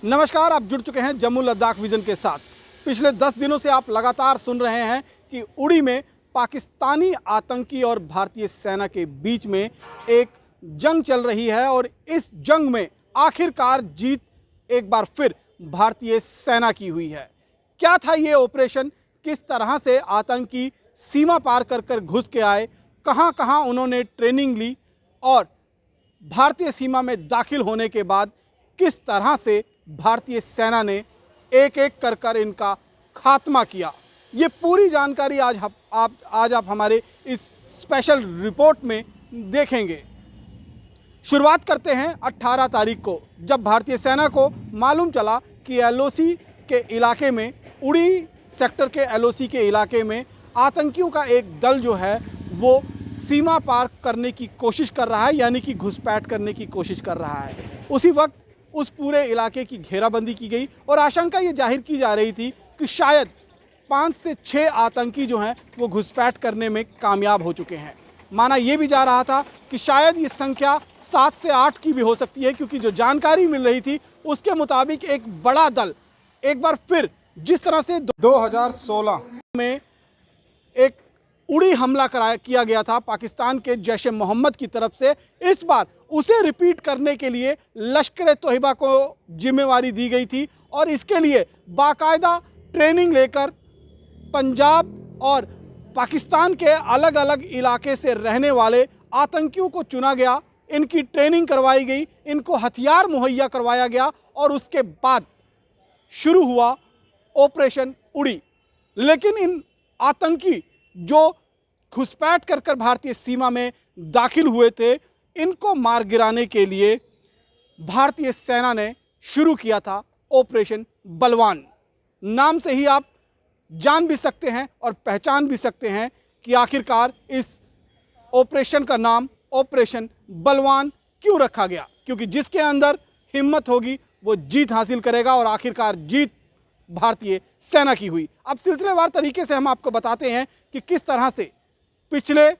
नमस्कार, आप जुड़ चुके हैं जम्मू लद्दाख विजन के साथ। पिछले 10 दिनों से आप लगातार सुन रहे हैं कि उड़ी में पाकिस्तानी आतंकी और भारतीय सेना के बीच में एक जंग चल रही है और इस जंग में आखिरकार जीत एक बार फिर भारतीय सेना की हुई है। क्या था ये ऑपरेशन, किस तरह से आतंकी सीमा पार कर कर घुस के आए, कहां कहां उन्होंने ट्रेनिंग ली और भारतीय सीमा में दाखिल होने के बाद किस तरह से भारतीय सेना ने एक एक कर कर इनका खात्मा किया, ये पूरी जानकारी आज आप हमारे इस स्पेशल रिपोर्ट में देखेंगे। शुरुआत करते हैं 18 तारीख को, जब भारतीय सेना को मालूम चला कि एलओसी के इलाके में, उड़ी सेक्टर के एलओसी के इलाके में आतंकियों का एक दल जो है वो सीमा पार करने की कोशिश कर रहा है, यानी कि घुसपैठ करने की कोशिश कर रहा है। उसी वक्त उस पूरे इलाके की घेराबंदी की गई और आशंका ये जाहिर की जा रही थी कि शायद 5 से 6 आतंकी जो हैं वो घुसपैठ करने में कामयाब हो चुके हैं। माना ये भी जा रहा था कि शायद ये संख्या 7 से 8 की भी हो सकती है, क्योंकि जो जानकारी मिल रही थी उसके मुताबिक एक बड़ा दल एक बार फिर, जिस तरह से 2016 में एक उड़ी हमला किया गया था पाकिस्तान के जैश ए मोहम्मद की तरफ से, इस बार उसे रिपीट करने के लिए लश्कर तोयबा को जिम्मेवारी दी गई थी और इसके लिए बाकायदा ट्रेनिंग लेकर पंजाब और पाकिस्तान के अलग अलग इलाके से रहने वाले आतंकियों को चुना गया, इनकी ट्रेनिंग करवाई गई, इनको हथियार मुहैया करवाया गया और उसके बाद शुरू हुआ ऑपरेशन उड़ी। लेकिन इन आतंकी जो घुसपैठ कर कर भारतीय सीमा में दाखिल हुए थे, इनको मार गिराने के लिए भारतीय सेना ने शुरू किया था ऑपरेशन बलवान। नाम से ही आप जान भी सकते हैं और पहचान भी सकते हैं कि आखिरकार इस ऑपरेशन का नाम ऑपरेशन बलवान क्यों रखा गया, क्योंकि जिसके अंदर हिम्मत होगी वो जीत हासिल करेगा और आखिरकार जीत भारतीय सेना की हुई। अब सिलसिलेवार तरीके से हम आपको बताते हैं कि किस तरह से पिछले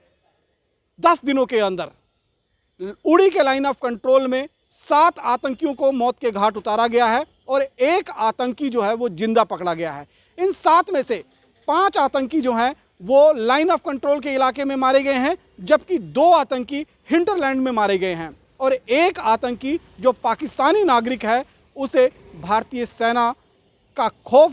10 दिनों के अंदर उड़ी के लाइन ऑफ कंट्रोल में 7 आतंकियों को मौत के घाट उतारा गया है और एक आतंकी जो है वो जिंदा पकड़ा गया है। इन 7 में से 5 आतंकी जो हैं वो लाइन ऑफ कंट्रोल के इलाके में मारे गए हैं, जबकि 2 आतंकी हिंटरलैंड में मारे गए हैं और एक आतंकी जो पाकिस्तानी नागरिक है उसे भारतीय सेना का खौफ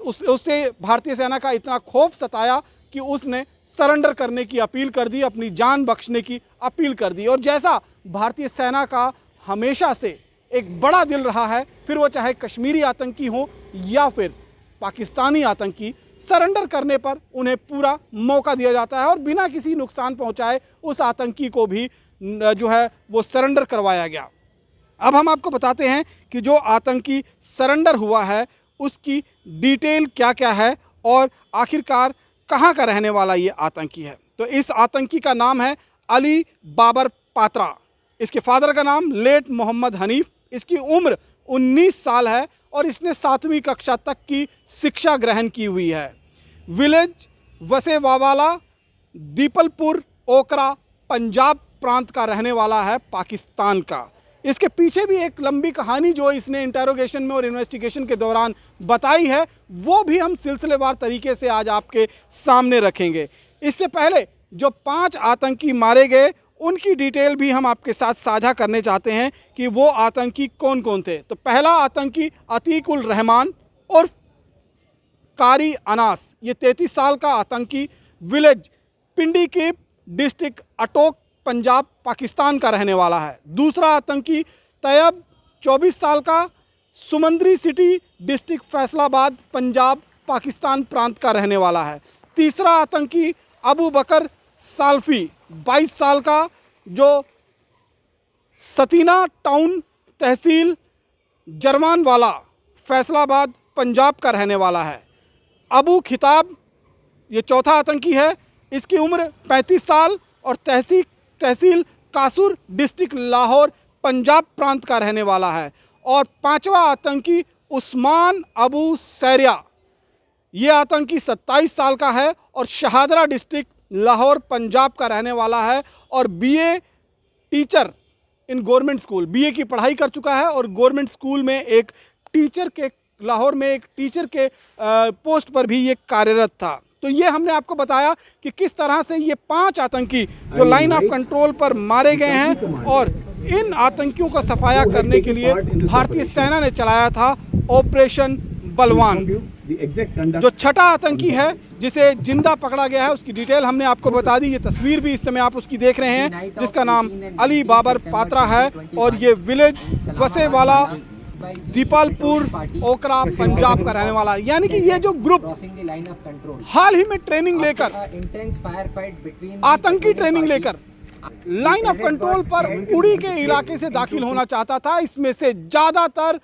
उसे भारतीय सेना का इतना खौफ सताया कि उसने सरेंडर करने की अपील कर दी, अपनी जान बख्शने की अपील कर दी। और जैसा भारतीय सेना का हमेशा से एक बड़ा दिल रहा है, फिर वो चाहे कश्मीरी आतंकी हो या फिर पाकिस्तानी आतंकी, सरेंडर करने पर उन्हें पूरा मौका दिया जाता है और बिना किसी नुकसान पहुंचाए उस आतंकी को भी जो है वो सरेंडर करवाया गया। अब हम आपको बताते हैं कि जो आतंकी सरेंडर हुआ है उसकी डिटेल क्या क्या है और आखिरकार कहाँ का रहने वाला ये आतंकी है। तो इस आतंकी का नाम है अली बाबर पात्रा, इसके फादर का नाम लेट मोहम्मद हनीफ, इसकी उम्र 19 साल है और इसने 7वीं कक्षा तक की शिक्षा ग्रहण की हुई है। विलेज वसेवावाला, दीपलपुर, ओकरा, पंजाब प्रांत का रहने वाला है, पाकिस्तान का। इसके पीछे भी एक लंबी कहानी जो इसने इंटेरोगेशन में और इन्वेस्टिगेशन के दौरान बताई है, वो भी हम सिलसिलेवार तरीके से आज आपके सामने रखेंगे। इससे पहले जो 5 आतंकी मारे गए उनकी डिटेल भी हम आपके साथ साझा करने चाहते हैं कि वो आतंकी कौन कौन थे। तो पहला आतंकी अतीकुल रहमान उर्फ कारी अनास, ये 33 साल का आतंकी विलेज पिंडीकीप, डिस्ट्रिक्ट अटोक, पंजाब, पाकिस्तान का रहने वाला है। दूसरा आतंकी तैयब, 24 साल का, सुमंदरी सिटी, डिस्ट्रिक्ट फैसलाबाद, पंजाब, पाकिस्तान प्रांत का रहने वाला है। तीसरा आतंकी अबू बकर साल्फी, 22 साल का, जो सतीना टाउन, तहसील जरमानवाला, फैसलाबाद, पंजाब का रहने वाला है। अबू खिताब, ये चौथा आतंकी है, इसकी उम्र 35 साल और तहसील कासुर, डिस्ट्रिक्ट लाहौर, पंजाब प्रांत का रहने वाला है। और 5वां आतंकी उस्मान अबू सैरिया, ये आतंकी 27 साल का है और शहादरा डिस्ट्रिक्ट लाहौर, पंजाब का रहने वाला है और BA teacher in government school, BA की पढ़ाई कर चुका है और गवर्नमेंट स्कूल में एक टीचर के, लाहौर में एक टीचर के पोस्ट पर भी ये कार्यरत था। तो ये हमने आपको बताया कि किस तरह से ये 5 आतंकी जो लाइन ऑफ कंट्रोल पर मारे गए हैं और इन आतंकियों का सफाया करने के लिए भारतीय सेना ने चलाया था ऑपरेशन बलवान। जो छठा आतंकी है जिसे जिंदा पकड़ा गया है उसकी डिटेल हमने आपको बता दी। ये तस्वीर भी इस समय आप उसकी देख रहे हैं, जिसका नाम अली बाबर पात्रा है और ये विलेज वसेवाला दीपालपुर ओकरा पंजाब का रहने वाला है। यानी कि ये जो ग्रुप हाल ही में ट्रेनिंग लेकर, आतंकी ट्रेनिंग लेकर लाइन ऑफ कंट्रोल पर उड़ी के इलाके से दाखिल होना चाहता था, इसमें से ज्यादातर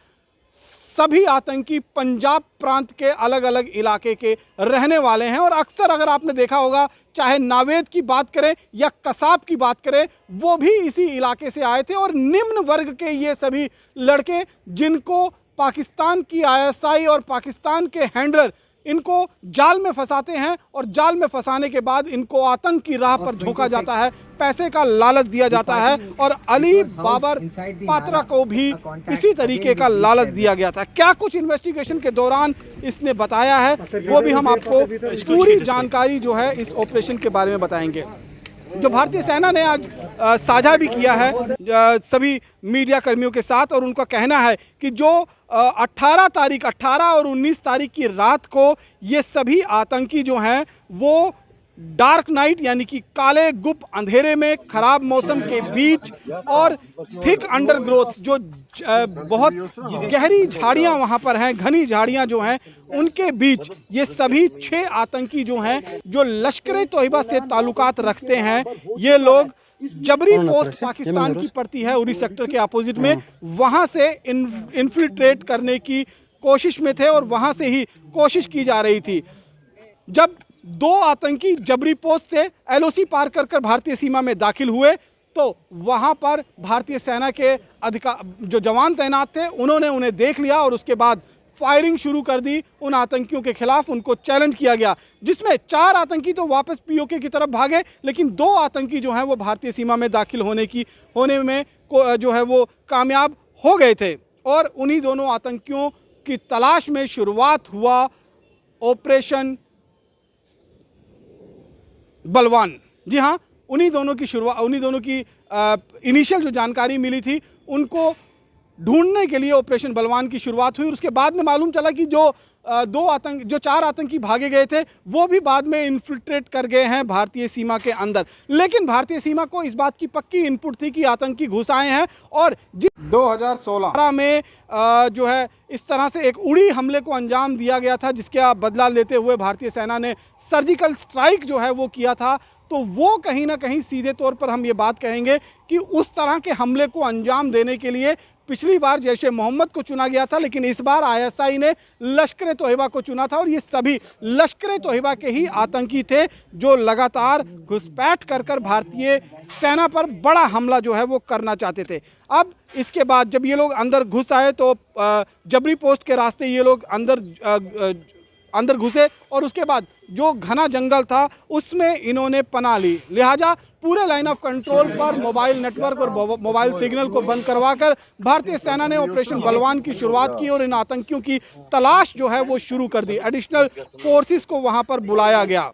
सभी आतंकी पंजाब प्रांत के अलग अलग इलाके के रहने वाले हैं। और अक्सर अगर आपने देखा होगा, चाहे नावेद की बात करें या कसाब की बात करें, वो भी इसी इलाके से आए थे। और निम्न वर्ग के ये सभी लड़के जिनको पाकिस्तान की आईएसआई और पाकिस्तान के हैंडलर इनको जाल में फंसाते हैं और जाल में फंसाने के बाद इनको आतंक की राह पर झोंका जाता है, पैसे का लालच दिया जाता है। और अली बाबर पात्रा को भी इसी तरीके का लालच दिया गया था। क्या कुछ इन्वेस्टिगेशन के दौरान इसने बताया है वो भी हम आपको पूरी जानकारी जो है इस ऑपरेशन के बारे में बताएंगे, जो भारतीय सेना ने आज साझा भी किया है सभी मीडिया कर्मियों के साथ। और उनका कहना है कि जो 18 और 19 तारीख की रात को ये सभी आतंकी जो हैं वो डार्क नाइट यानी कि काले गुप्त अंधेरे में, खराब मौसम के बीच और थिक अंडरग्रोथ, जो बहुत गहरी झाड़ियां वहां पर हैं, घनी झाड़ियां जो हैं उनके बीच ये सभी 6 आतंकी जो हैं, जो लश्कर तोयबा से ताल्लुकात रखते हैं, ये लोग जबरी पोस्ट पाकिस्तान की पड़ती है उरी सेक्टर के अपोजिट में, वहां से इन्फिल्ट्रेट करने की कोशिश में थे और वहां से ही कोशिश की जा रही थी। जब 2 आतंकी जबरी पोस्ट से एलओसी पार कर भारतीय सीमा में दाखिल हुए तो वहां पर भारतीय सेना के जो जवान तैनात थे उन्होंने उन्हें देख लिया और उसके बाद फायरिंग शुरू कर दी उन आतंकियों के खिलाफ। उनको चैलेंज किया गया, जिसमें 4 आतंकी तो वापस पीओके की तरफ भागे, लेकिन 2 आतंकी जो हैं वो भारतीय सीमा में दाखिल होने में जो है वो कामयाब हो गए थे। और उन्हीं दोनों आतंकियों की तलाश में शुरुआत हुआ ऑपरेशन बलवान। जी हाँ, उन्हीं दोनों की इनिशियल जो जानकारी मिली थी उनको ढूंढने के लिए ऑपरेशन बलवान की शुरुआत हुई। और उसके बाद में मालूम चला कि जो 4 आतंकी भागे गए थे वो भी बाद में इन्फिल्ट्रेट कर गए हैं भारतीय सीमा के अंदर। लेकिन भारतीय सीमा को इस बात की पक्की इनपुट थी कि आतंकी घुस आए हैं। और 2016 में जो है इस तरह से एक उड़ी हमले को अंजाम दिया गया था, जिसका बदला लेते हुए भारतीय सेना ने सर्जिकल स्ट्राइक जो है वो किया था। तो वो कहीं ना कहीं सीधे तौर पर हम ये बात कहेंगे कि उस तरह के हमले को अंजाम देने के लिए पिछली बार जैशे मोहम्मद को चुना गया था, लेकिन इस बार आईएसआई ने लश्कर तोयबा को चुना था। और ये सभी लश्कर तोयबा के ही आतंकी थे जो लगातार घुसपैठ कर भारतीय सेना पर बड़ा हमला जो है वो करना चाहते थे। अब इसके बाद जब ये लोग अंदर घुस आए तो जबरी पोस्ट के रास्ते ये लोग अंदर घुसे और उसके बाद जो घना जंगल था उसमें इन्होंने पनाह ली। लिहाजा पूरे लाइन ऑफ कंट्रोल पर मोबाइल नेटवर्क और मोबाइल सिग्नल को बंद करवाकर भारतीय सेना ने ऑपरेशन बलवान की शुरुआत की और इन आतंकियों की तलाश जो है वो शुरू कर दी। एडिशनल फोर्सेस को वहां पर बुलाया गया।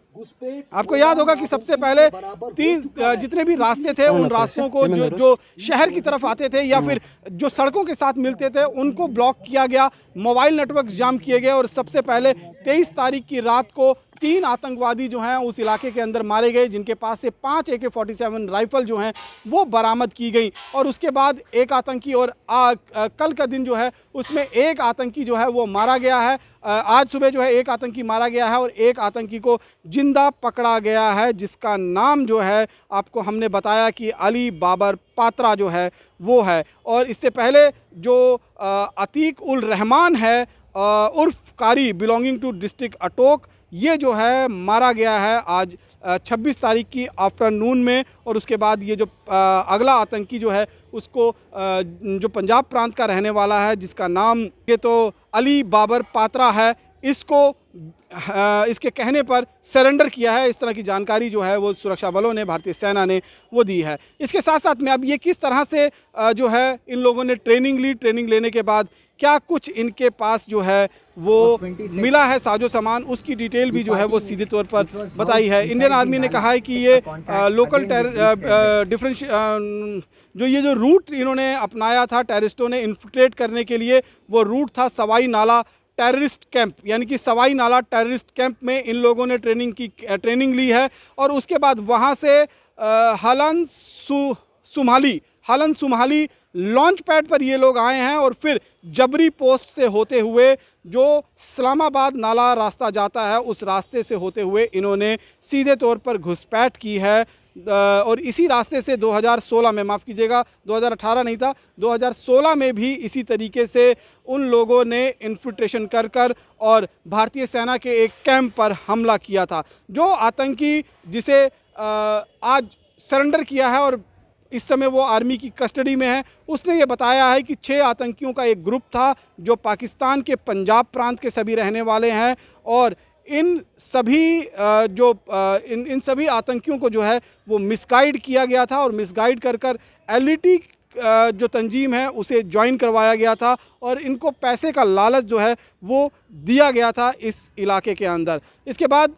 आपको याद होगा कि सबसे पहले 3 जितने भी रास्ते थे उन रास्तों को जो शहर की तरफ आते थे या फिर जो सड़कों के साथ मिलते थे उनको ब्लॉक किया गया, मोबाइल नेटवर्क जाम किए गए। और सबसे पहले 23 तारीख की रात को 3 आतंकवादी जो हैं उस इलाके के अंदर मारे गए, जिनके पास से 5 AK-47 राइफल जो हैं वो बरामद की गई। और उसके बाद एक आतंकी और कल का दिन जो है उसमें एक आतंकी जो है वो मारा गया है। आज सुबह जो है एक आतंकी मारा गया है और एक आतंकी को जिंदा पकड़ा गया है, जिसका नाम जो है आपको हमने बताया कि अली बाबर पात्रा जो है वो है। और इससे पहले जो अतीक उल रहमान है उर्फ कारी बिलोंगिंग टू डिस्ट्रिक्ट अटोक, ये जो है मारा गया है आज 26 तारीख की आफ्टरनून में। और उसके बाद ये जो अगला आतंकी जो है उसको जो पंजाब प्रांत का रहने वाला है जिसका नाम ये तो अली बाबर पात्रा है, इसके कहने पर सरेंडर किया है। इस तरह की जानकारी जो है वो सुरक्षा बलों ने, भारतीय सेना ने वो दी है। इसके साथ साथ में अब ये किस तरह से जो है इन लोगों ने ट्रेनिंग ली, ट्रेनिंग लेने के बाद क्या कुछ इनके पास जो है वो मिला है साजो सामान, उसकी डिटेल भी जो है वो सीधे तौर पर बताई है। इंडियन आर्मी ने कहा है कि ये लोकल जो रूट इन्होंने अपनाया था टेररिस्टों ने इन्फिल्ट्रेट करने के लिए, वो रूट था सवाई नाला टेररिस्ट कैंप, यानी कि सवाई नाला टेररिस्ट कैंप में इन लोगों ने ट्रेनिंग ली है। और उसके बाद वहाँ से हलन सुमाली लॉन्च पैड पर ये लोग आए हैं और फिर जबरी पोस्ट से होते हुए जो इस्लामाबाद नाला रास्ता जाता है उस रास्ते से होते हुए इन्होंने सीधे तौर पर घुसपैठ की है। और इसी रास्ते से 2016 में, माफ़ कीजिएगा 2018 नहीं था, 2016 में भी इसी तरीके से उन लोगों ने इन्फिल्ट्रेशन कर और भारतीय सेना के एक कैंप पर हमला किया था। जो आतंकी जिसे आज सरेंडर किया है और इस समय वो आर्मी की कस्टडी में है, उसने ये बताया है कि 6 आतंकियों का एक ग्रुप था जो पाकिस्तान के पंजाब प्रांत के सभी रहने वाले हैं। और इन सभी आतंकियों को जो है वो मिसगाइड किया गया था और मिसगाइड कर एलईटी जो तंजीम है उसे ज्वाइन करवाया गया था और इनको पैसे का लालच जो है वो दिया गया था इस इलाके के अंदर। इसके बाद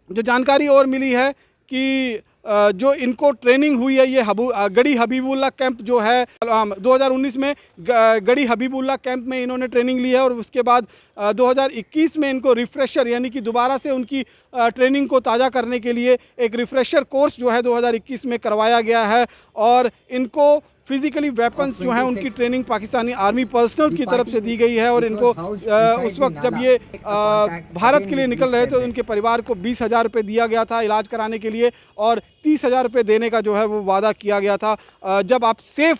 जो जानकारी और मिली है कि जो इनको ट्रेनिंग हुई है, ये गढ़ी हबीबुल्ला कैंप जो है 2019 में गढ़ी हबीबुल्ला कैंप में इन्होंने ट्रेनिंग ली है। और उसके बाद 2021 में इनको रिफ़्रेशर यानी कि दोबारा से उनकी ट्रेनिंग को ताज़ा करने के लिए एक रिफ़्रेशर कोर्स जो है 2021 में करवाया गया है। और इनको फिजिकली वेपन्स जो हैं उनकी ट्रेनिंग पाकिस्तानी आर्मी पर्सनल्स की तरफ से दी गई है। और इनको उस वक्त जब ये भारत के लिए निकल रहे थे तो इनके परिवार को 20,000 रुपये दिया गया था इलाज कराने के लिए और 30,000 रुपये देने का जो है वो वादा किया गया था। जब आप सेफ़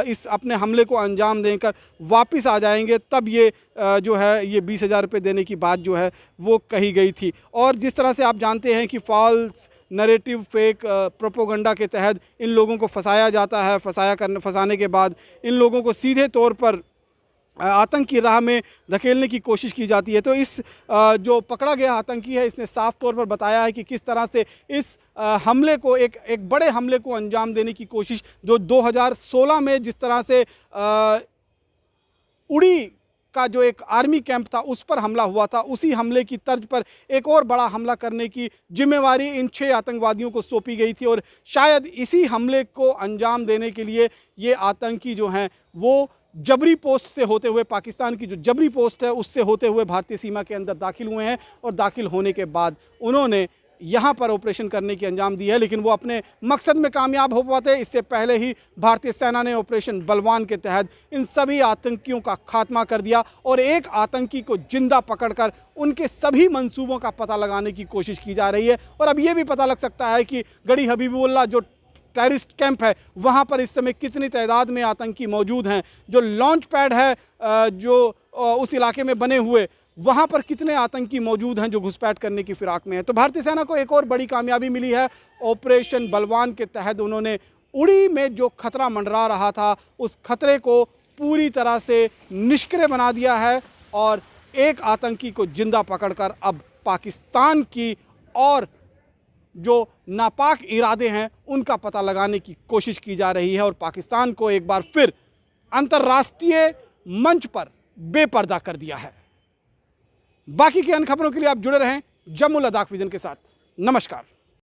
इस अपने हमले को अंजाम देकर वापस आ जाएंगे तब ये जो है ये 20,000 रुपये देने की बात जो है वो कही गई थी। और जिस तरह से आप जानते हैं कि फॉल्स नैरेटिव, फेक प्रोपोगंडा के तहत इन लोगों को फंसाया जाता है। फंसाने के बाद इन लोगों को सीधे तौर पर आतंक की राह में धकेलने की कोशिश की जाती है। तो इस जो पकड़ा गया आतंकी है इसने साफ तौर पर बताया है कि किस तरह से इस हमले को एक बड़े हमले को अंजाम देने की कोशिश जो 2016 में जिस तरह से उड़ी का जो एक आर्मी कैंप था उस पर हमला हुआ था, उसी हमले की तर्ज पर एक और बड़ा हमला करने की जिम्मेवारी इन 6 आतंकवादियों को सौंपी गई थी। और शायद इसी हमले को अंजाम देने के लिए ये आतंकी जो हैं वो जबरी पोस्ट से होते हुए, पाकिस्तान की जो जबरी पोस्ट है उससे होते हुए भारतीय सीमा के अंदर दाखिल हुए हैं। और दाखिल होने के बाद उन्होंने यहाँ पर ऑपरेशन करने की अंजाम दी है, लेकिन वो अपने मकसद में कामयाब हो पाते। इससे पहले ही भारतीय सेना ने ऑपरेशन बलवान के तहत इन सभी आतंकियों का खात्मा कर दिया और एक आतंकी को जिंदा पकड़कर उनके सभी मंसूबों का पता लगाने की कोशिश की जा रही है। और अब ये भी पता लग सकता है कि गढ़ी हबीबुल्ला जो टेररिस्ट कैंप है वहाँ पर इस समय कितनी तादाद में आतंकी मौजूद हैं, जो लॉन्च पैड है जो उस इलाके में बने हुए वहाँ पर कितने आतंकी मौजूद हैं जो घुसपैठ करने की फिराक में हैं। तो भारतीय सेना को एक और बड़ी कामयाबी मिली है। ऑपरेशन बलवान के तहत उन्होंने उड़ी में जो खतरा मंडरा रहा था उस खतरे को पूरी तरह से निष्क्रिय बना दिया है और एक आतंकी को जिंदा पकड़कर अब पाकिस्तान की और जो नापाक इरादे हैं उनका पता लगाने की कोशिश की जा रही है और पाकिस्तान को एक बार फिर अंतर्राष्ट्रीय मंच पर बेपर्दा कर दिया है। बाकी की अन्य खबरों के लिए आप जुड़े रहें जम्मू लद्दाख विजन के साथ। नमस्कार।